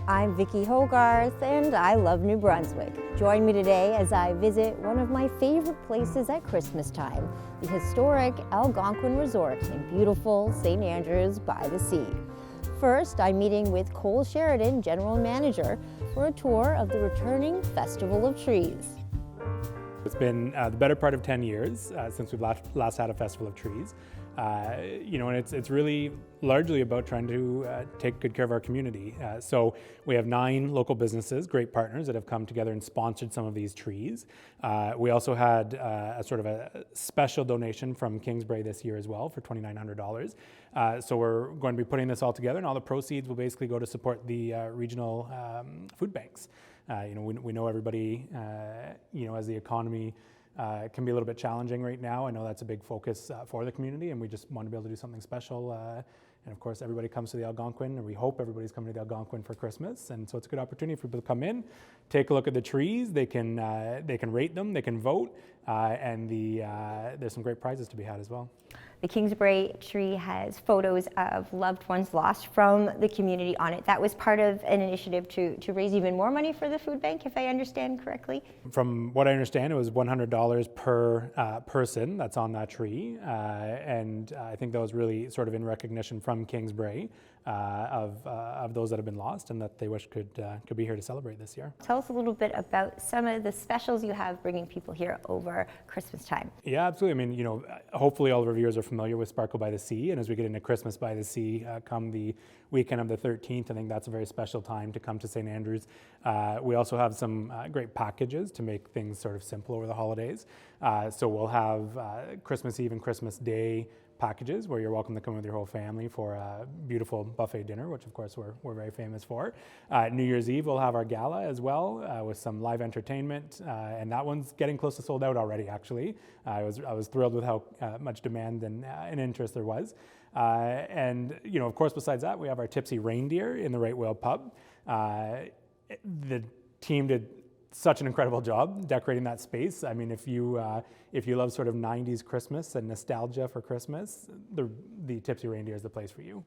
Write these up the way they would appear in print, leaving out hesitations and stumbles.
I'm Vicki Hogarth and I love New Brunswick. Join me today as I visit one of my favorite places at Christmas time, the historic Algonquin Resort in beautiful St. Andrews by the Sea. First, I'm meeting with Cole Sheridan, General Manager, for a tour of the returning Festival of Trees. It's been the better part of 10 years since we've last had a Festival of Trees. And it's really largely about trying to take good care of our community. So we have 9 local businesses, great partners that have come together and sponsored some of these trees. We also had a sort of a special donation from Kingsbrae this year as well for $2,900. So we're going to be putting this all together, and all the proceeds will basically go to support the regional food banks. We know everybody, as the economy can be a little bit challenging right now. I know that's a big focus for the community, and we just want to be able to do something special. And of course, everybody comes to the Algonquin, and we hope everybody's coming to the Algonquin for Christmas. And so it's a good opportunity for people to come in, take a look at the trees. They can rate them, they can vote, and there's some great prizes to be had as well. The Kingsbrae tree has photos of loved ones lost from the community on it. That was part of an initiative to raise even more money for the food bank, if I understand correctly. From what I understand, it was $100 per person that's on that tree. And I think that was really sort of in recognition from Kingsbrae of those that have been lost and that they wish could be here to celebrate this year. Tell us a little bit about some of the specials you have bringing people here over Christmas time. Yeah, absolutely. I mean, hopefully all of our viewers are familiar with Sparkle by the Sea, and as we get into Christmas by the Sea, come the weekend of the 13th, I think that's a very special time to come to St. Andrews. We also have some great packages to make things sort of simple over the holidays. So we'll have Christmas Eve and Christmas Day packages where you're welcome to come with your whole family for a beautiful buffet dinner, which of course we're very famous for. New Year's Eve we'll have our gala as well with some live entertainment, and that one's getting close to sold out already. Actually, I was thrilled with how much demand and interest there was. And of course, besides that, we have our Tipsy Reindeer in the Right Whale Pub. The team did such an incredible job decorating that space. I mean, if you love sort of 90s Christmas and nostalgia for Christmas, the Tipsy Reindeer is the place for you.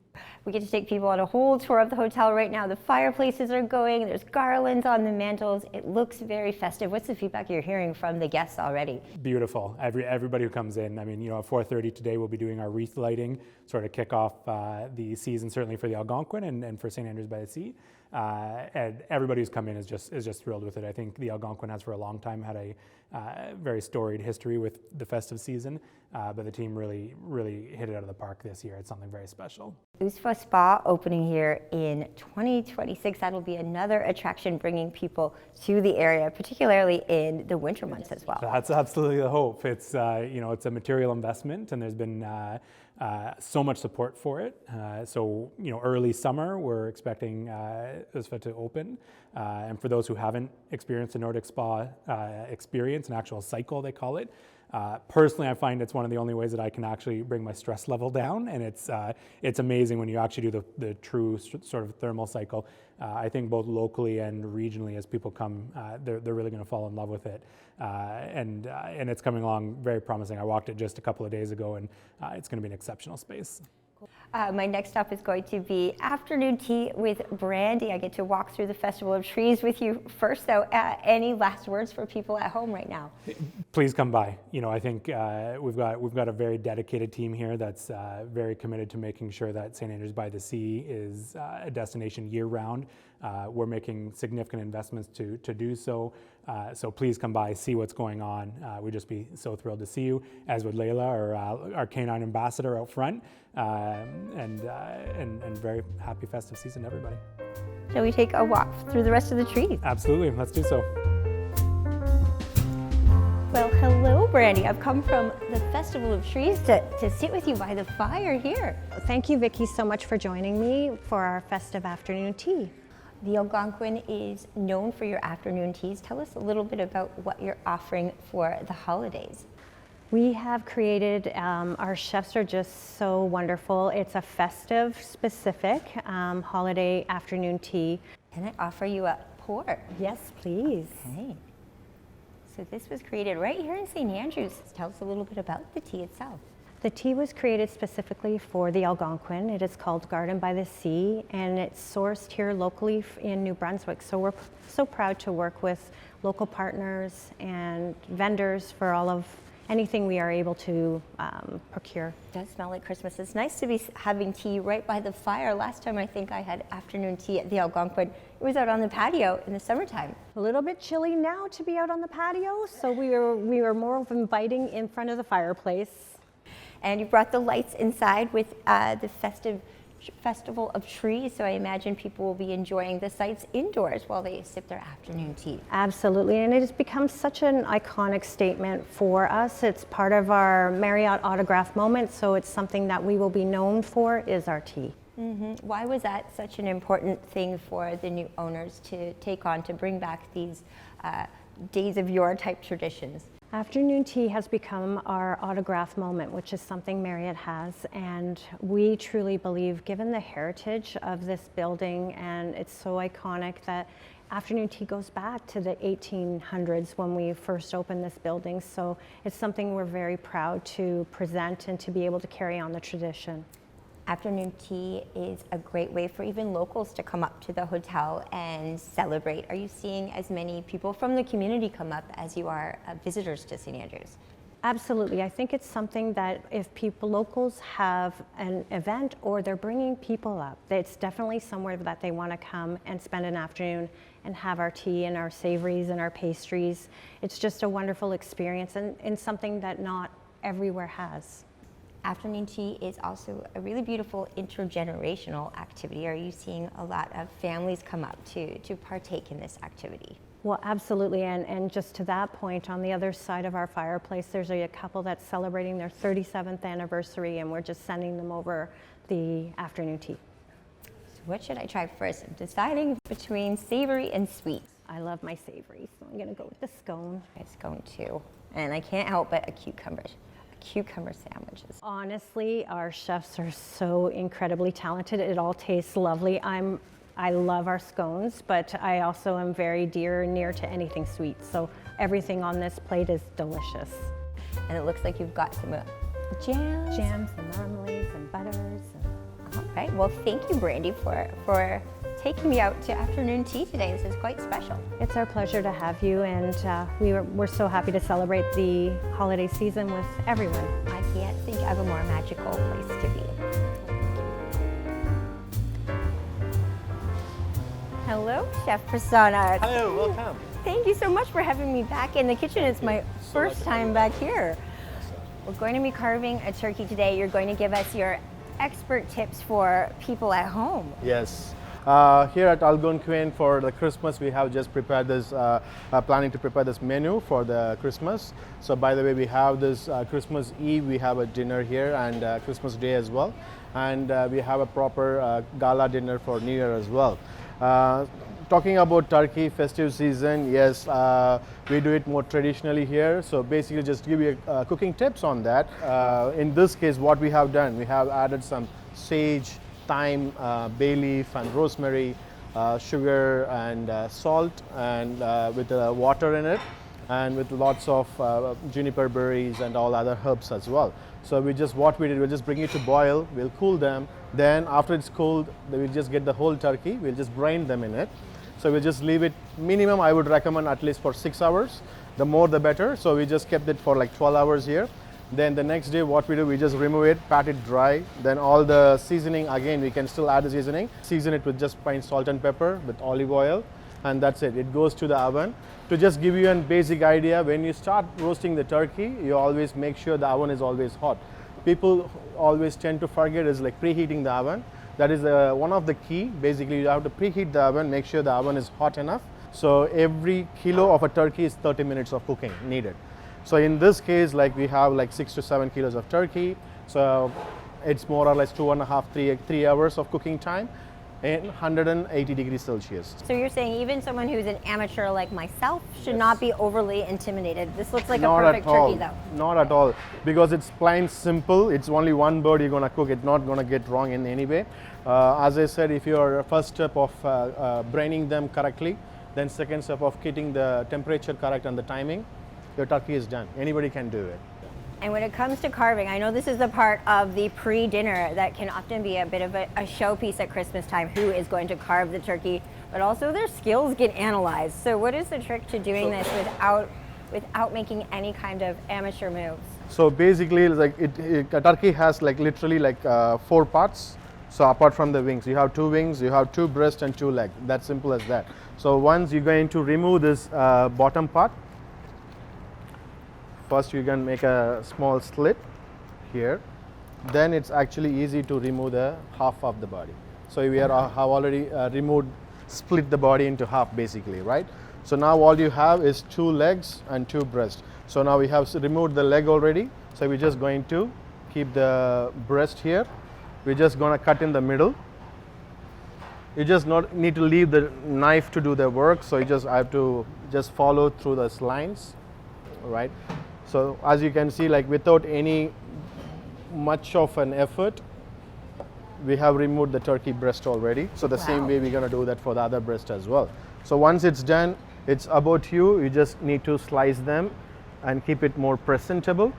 We get to take people on a whole tour of the hotel right now. The fireplaces are going, there's garlands on the mantles. It looks very festive. What's the feedback you're hearing from the guests already? Beautiful. Everybody who comes in. I mean, at 4:30 today we'll be doing our wreath lighting, sort of kick off the season, certainly for the Algonquin and for St. Andrews by the Sea. And everybody who's come in is just thrilled with it. I think the Algonquin has for a long time had a very storied history with the festive season, but the team really hit it out of the park this year. It's something very special. Usfa Spa opening here in 2026. That'll be another attraction bringing people to the area, particularly in the winter months as well. That's absolutely the hope. It's it's a material investment, and there's been so much support for it. So early summer we're expecting Usfa to open, and for those who haven't experienced a Nordic spa experience, an actual cycle they call it. Personally, I find it's one of the only ways that I can actually bring my stress level down, and it's amazing when you actually do the true sort of thermal cycle. I think both locally and regionally, as people come, they're really going to fall in love with it, and it's coming along very promising. I walked it just a couple of days ago, and it's going to be an exceptional space. My next stop is going to be afternoon tea with Brandy. I get to walk through the Festival of Trees with you first, though. Any last words for people at home right now? Please come by. I think we've got a very dedicated team here that's very committed to making sure that St. Andrews by the Sea is a destination year-round. We're making significant investments to do so. So please come by, see what's going on. We'd just be so thrilled to see you, as would Layla, our canine ambassador out front. And very happy festive season to everybody. Shall we take a walk through the rest of the trees? Absolutely, let's do so. Well, hello, Brandy. I've come from the Festival of Trees to sit with you by the fire here. Thank you, Vicki, so much for joining me for our festive afternoon tea. The Algonquin is known for your afternoon teas. Tell us a little bit about what you're offering for the holidays. We have created, our chefs are just so wonderful. It's a festive specific holiday afternoon tea. Can I offer you a pour? Yes, please. Okay. So this was created right here in St. Andrews. Tell us a little bit about the tea itself. The tea was created specifically for the Algonquin. It is called Garden by the Sea, and it's sourced here locally in New Brunswick. So we're so proud to work with local partners and vendors for all of anything we are able to procure. It does smell like Christmas. It's nice to be having tea right by the fire. Last time I think I had afternoon tea at the Algonquin, it was out on the patio in the summertime. A little bit chilly now to be out on the patio, so we were more of inviting in front of the fireplace. And you brought the lights inside with the festive festival of trees, so I imagine people will be enjoying the sights indoors while they sip their afternoon tea. Absolutely, and it has become such an iconic statement for us. It's part of our Marriott autograph moment, so it's something that we will be known for is our tea. Why was that such an important thing for the new owners to take on, to bring back these days of yore type traditions? Afternoon tea has become our autograph moment, which is something Marriott has, and we truly believe, given the heritage of this building, and it's so iconic, that afternoon tea goes back to the 1800s when we first opened this building. So it's something we're very proud to present and to be able to carry on the tradition. Afternoon tea is a great way for even locals to come up to the hotel and celebrate. Are you seeing as many people from the community come up as you are visitors to St. Andrews? Absolutely. I think it's something that if locals have an event or they're bringing people up, it's definitely somewhere that they want to come and spend an afternoon and have our tea and our savories and our pastries. It's just a wonderful experience and something that not everywhere has. Afternoon tea is also a really beautiful intergenerational activity. Are you seeing a lot of families come up to partake in this activity? Well, absolutely, and just to that point, on the other side of our fireplace, there's a couple that's celebrating their 37th anniversary, and we're just sending them over the afternoon tea. So what should I try first? I'm deciding between savory and sweet. I love my savory, so I'm gonna go with the scone. It's scone too, and I can't help but a cucumber sandwiches. Honestly, our chefs are so incredibly talented. It all tastes lovely. I love our scones, but I also am very near to anything sweet. So everything on this plate is delicious. And it looks like you've got some Jams and marmalades and butters. All right. Well, thank you, Brandy, for taking me out to afternoon tea today. This is quite special. It's our pleasure to have you, and we're so happy to celebrate the holiday season with everyone. I can't think of a more magical place to be. Hello, Chef Prasanna. Hello, welcome. Thank you so much for having me back in the kitchen. It's my first time back here. We're going to be carving a turkey today. You're going to give us your expert tips for people at home. Yes. Here at Algonquin for the Christmas, we have just prepared this, planning to prepare this menu for the Christmas. So by the way, we have this Christmas Eve, we have a dinner here, and Christmas Day as well. And we have a proper gala dinner for New Year as well. Talking about turkey festive season, yes, we do it more traditionally here. So basically just give you cooking tips on that. In this case, what we have done, we have added some sage, thyme, bay leaf and rosemary, sugar and salt, and with water in it, and with lots of juniper berries and all other herbs as well. So what we did, we'll just bring it to boil, we'll cool them, then after it's cooled, we'll just get the whole turkey, we'll just brine them in it. So we'll just leave it minimum, I would recommend at least for 6 hours, the more the better. So we just kept it for like 12 hours here. Then the next day what we do, we just remove it, pat it dry. Then all the seasoning, again, we can still add the seasoning. Season it with just plain salt and pepper with olive oil, and that's it. It goes to the oven. To just give you a basic idea, when you start roasting the turkey, you always make sure the oven is always hot. People always tend to forget is like preheating the oven. That is one of the key. Basically, you have to preheat the oven, make sure the oven is hot enough. So every kilo of a turkey is 30 minutes of cooking needed. So in this case, like we have like 6 to 7 kilos of turkey. So it's more or less 2.5, 3 hours of cooking time in 180 degrees Celsius. So you're saying even someone who's an amateur like myself should not be overly intimidated. This looks like Not a perfect at all. turkey though. Not at all, because it's plain simple. It's only one bird you're gonna cook. It's not gonna get wrong in any way. As I said, if your first step of brining them correctly, then second step of getting the temperature correct and the timing, your turkey is done. Anybody can do it. And when it comes to carving, I know this is the part of the pre-dinner that can often be a bit of a showpiece at Christmas time. Who is going to carve the turkey? But also their skills get analyzed. So what is the trick to doing this without making any kind of amateur moves? So basically, it's like a turkey has like literally like 4 parts. So apart from the wings, you have 2 wings, you have 2 breasts and 2 legs. That's simple as that. So once you're going to remove this bottom part, first you can make a small slit here. Then it's actually easy to remove the half of the body. So we have already split the body into half basically, right? So now all you have is 2 legs and 2 breasts. So now we have removed the leg already. So we're just going to keep the breast here. We're just going to cut in the middle. You just not need to leave the knife to do the work. So you just have to just follow through those lines, right? So as you can see, like without any much of an effort, we have removed the turkey breast already. So the same way we're going to do that for the other breast as well. So once it's done, it's about you. You just need to slice them and keep it more presentable.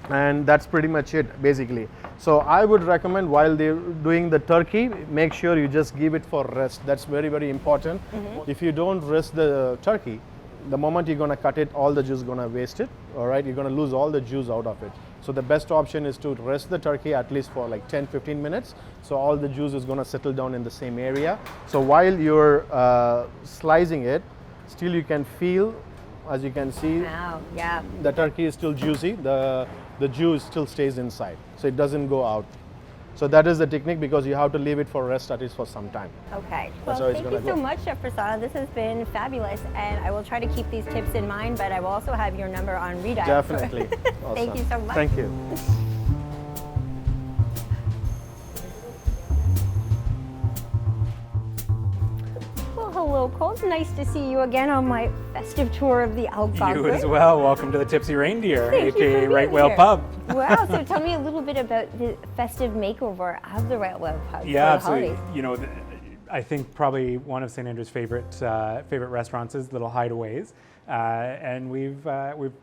And that's pretty much it basically. So I would recommend while they're doing the turkey, make sure you just give it for rest. That's very, very important. If you don't rest the turkey, the moment you're going to cut it, all the juice is going to waste it. All right, you're going to lose all the juice out of it. So the best option is to rest the turkey at least for like 10-15 minutes. So all the juice is going to settle down in the same area. So while you're slicing it, still you can feel, as you can see, the turkey is still juicy. The juice still stays inside, so it doesn't go out. So that is the technique, because you have to leave it for rest at least for some time. Okay. Well, thank you so much, Chef Prasanna. This has been fabulous, and I will try to keep these tips in mind, but I will also have your number on redial. Definitely. Awesome. Thank you so much. Thank you. Hello, Cole. It's nice to see you again on my festive tour of the Algonquin. You as well. Welcome to the Tipsy Reindeer, Thank aka Right Whale here. Pub. Wow. So tell me a little bit about the festive makeover of the Right Whale Pub. Yeah, for the holidays. absolutely. You know, I think probably one of St. Andrew's favorite restaurants is Little Hideaways, and we've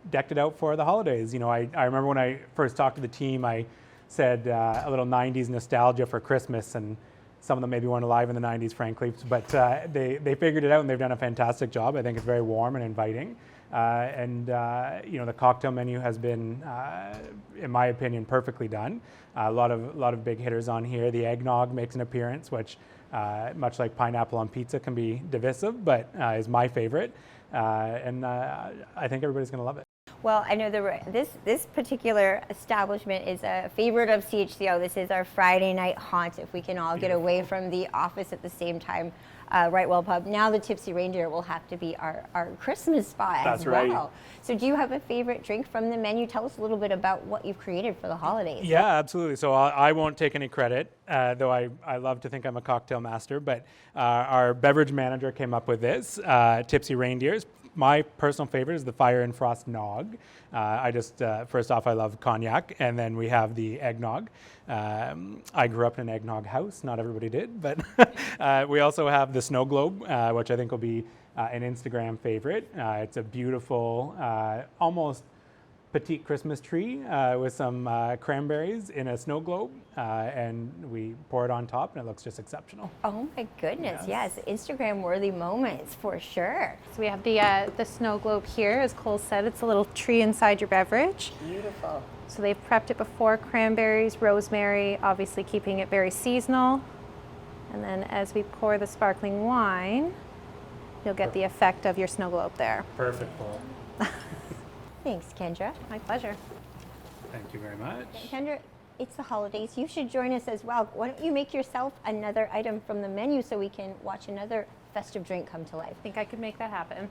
decked it out for the holidays. You know, I remember when I first talked to the team, I said a little 90s nostalgia for Christmas, and some of them maybe weren't alive in the 90s, frankly, but they figured it out, and they've done a fantastic job. I think it's very warm and inviting. You know, the cocktail menu has been, in my opinion, perfectly done. A lot of big hitters on here. The eggnog makes an appearance, which, much like pineapple on pizza, can be divisive, but is my favorite. I think everybody's going to love it. Well, I know this particular establishment is a favorite of CHCO. This is our Friday night haunt, if we can all get away from the office at the same time. Right Whale Pub. Now the Tipsy Reindeer will have to be our Christmas spot as well. That's right. So do you have a favorite drink from the menu? Tell us a little bit about what you've created for the holidays. Yeah, absolutely. So I won't take any credit, though I love to think I'm a cocktail master, but our beverage manager came up with this, Tipsy Reindeers. My personal favorite is the Fire and Frost Nog. First off, I love cognac, and then we have the eggnog. I grew up in an eggnog house. Not everybody did, but we also have the Snow Globe, which I think will be an Instagram favorite. It's a beautiful, almost petite Christmas tree with some cranberries in a snow globe, and we pour it on top, and it looks just exceptional. Oh my goodness, yes, Instagram-worthy moments for sure. So we have the snow globe here. As Cole said, it's a little tree inside your beverage. Beautiful. So they've prepped it before, cranberries, rosemary, obviously keeping it very seasonal. And then as we pour the sparkling wine, you'll get the effect of your snow globe there. Perfect, Paul. Thanks, Kendra. My pleasure. Thank you very much. Kendra, it's the holidays. You should join us as well. Why don't you make yourself another item from the menu so we can watch another festive drink come to life? I think I could make that happen.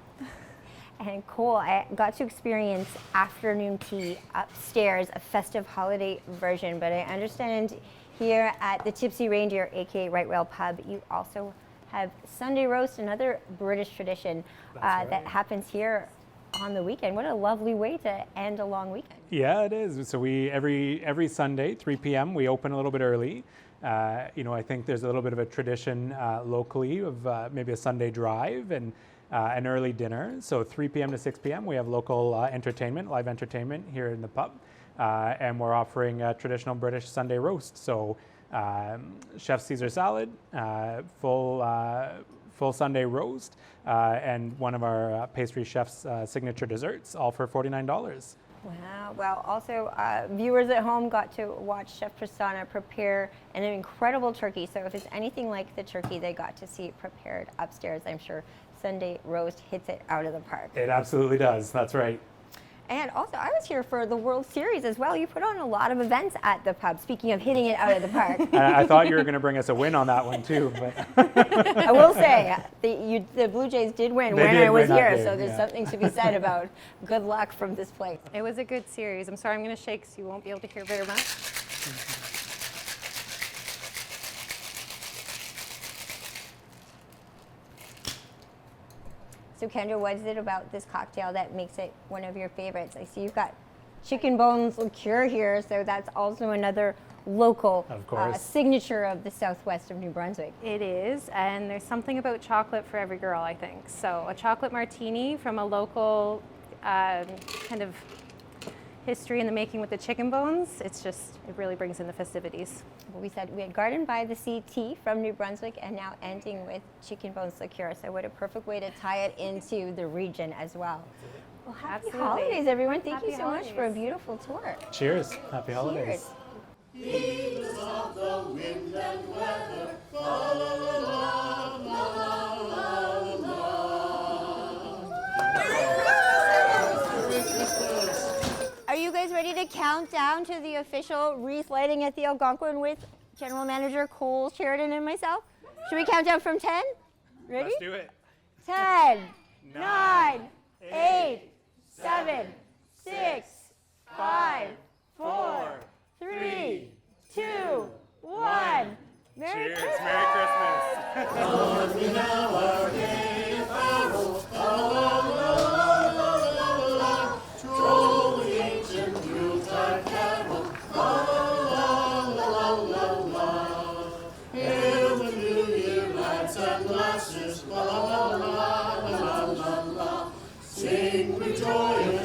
And Cole, I got to experience afternoon tea upstairs, a festive holiday version, but I understand here at the Tipsy Reindeer, aka Right Whale Pub, you also have Sunday roast, another British tradition that happens here on the weekend. What a lovely way to end a long weekend. Yeah, it is. So we every Sunday, 3 p.m., we open a little bit early. You know, I think there's a little bit of a tradition locally of maybe a Sunday drive, and an early dinner. So 3 p.m. to 6 p.m. we have local entertainment, live entertainment here in the pub. And we're offering a traditional British Sunday roast. So Chef Caesar salad, full Sunday roast, and one of our pastry chef's signature desserts, all for $49. Wow. Well, also, viewers at home got to watch Chef Prasanna prepare an incredible turkey. So if it's anything like the turkey they got to see prepared upstairs, I'm sure Sunday roast hits it out of the park. It absolutely does. That's right. And also, I was here for the World Series as well. You put on a lot of events at the pub, speaking of hitting it out of the park. I thought you were going to bring us a win on that one too. But I will say, the Blue Jays did win when I was here, so there's something to be said about good luck from this place. It was a good series. I'm sorry, I'm going to shake so you won't be able to hear very much. So Kendra, what is it about this cocktail that makes it one of your favorites? I see you've got chicken bones liqueur here, so that's also another local signature of the southwest of New Brunswick. It is, and there's something about chocolate for every girl, I think. So a chocolate martini from a local kind of history in the making with the chicken bones, it really brings in the festivities. Well, we said we had Garden by the Sea tea from New Brunswick and now ending with chicken bones liqueur. So what a perfect way to tie it into the region as well. Well, happy holidays, everyone. Thank you so much for a beautiful tour. Cheers. Happy holidays. Cheers. Of the wind and weather, la la la la la la la. Are you guys ready to count down to the official wreath lighting at the Algonquin with General Manager Cole Sheridan and myself? Should we count down from 10? Ready? Let's do it. 10, 9, 8, 7, 6, 5, 4, 3, 2, 1. Merry Cheers. Christmas! Merry Christmas. Lord, we now are gay apparel, la la la la la la. Troll the ancient Yuletide carol, la la la la la. Hail the new year, lads and lasses, la la la la la la. Sing with joy.